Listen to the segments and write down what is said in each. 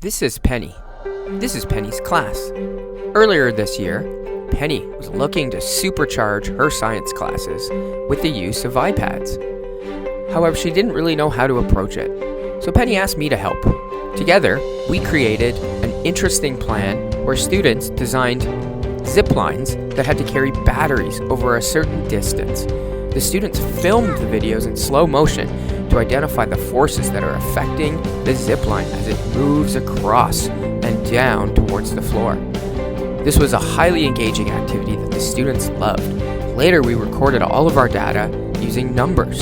This is Penny. This is Penny's class. Earlier this year, Penny was looking to supercharge her science classes with the use of iPads. However, she didn't really know how to approach it. So Penny asked me to help. Together, we created an interesting plan where students designed zip lines that had to carry batteries over a certain distance. The students filmed the videos in slow motion to identify the forces that are affecting the zip line as it moves across and down towards the floor. This was a highly engaging activity that the students loved. Later, we recorded all of our data using numbers.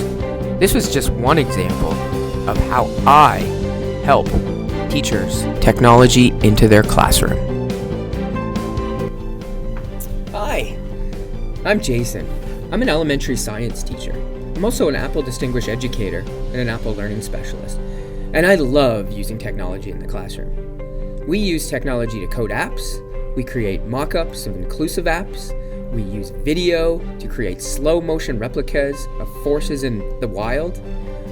This was just one example of how I help teachers technology into their classroom. Hi, I'm Jason. I'm an elementary science teacher. I'm also an Apple Distinguished Educator and an Apple Learning Specialist. And I love using technology in the classroom. We use technology to code apps. We create mock-ups of inclusive apps. We use video to create slow motion replicas of forces in the wild.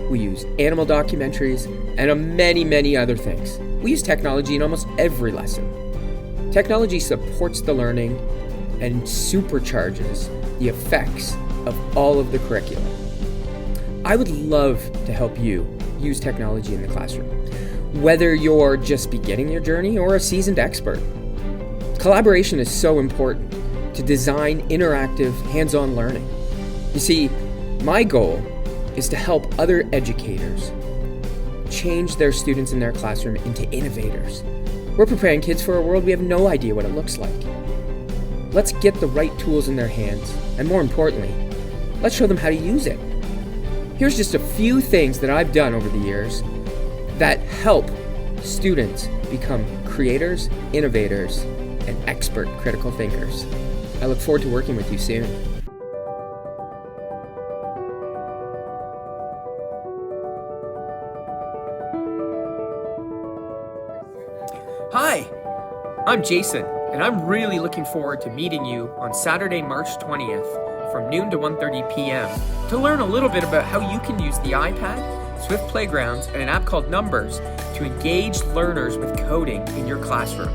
We use animal documentaries and many other things. We use technology in almost every lesson. Technology supports the learning and supercharges the effects of all of the curriculum. I would love to help you use technology in the classroom, whether you're just beginning your journey or a seasoned expert. Collaboration is so important to design interactive, hands-on learning. You see, my goal is to help other educators change their students in their classroom into innovators. We're preparing kids for a world we have no idea what it looks like. Let's get the right tools in their hands, and more importantly, let's show them how to use it. Here's just a few things that I've done over the years that help students become creators, innovators, and expert critical thinkers. I look forward to working with you soon. Hi, I'm Jason, and I'm really looking forward to meeting you on Saturday, March 20th from noon to 1:30 p.m. to learn a little bit about how you can use the iPad, Swift Playgrounds, and an app called Numbers to engage learners with coding in your classroom.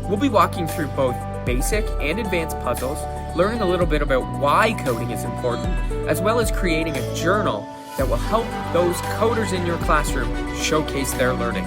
We'll be walking through both basic and advanced puzzles, learning a little bit about why coding is important, as well as creating a journal that will help those coders in your classroom showcase their learning.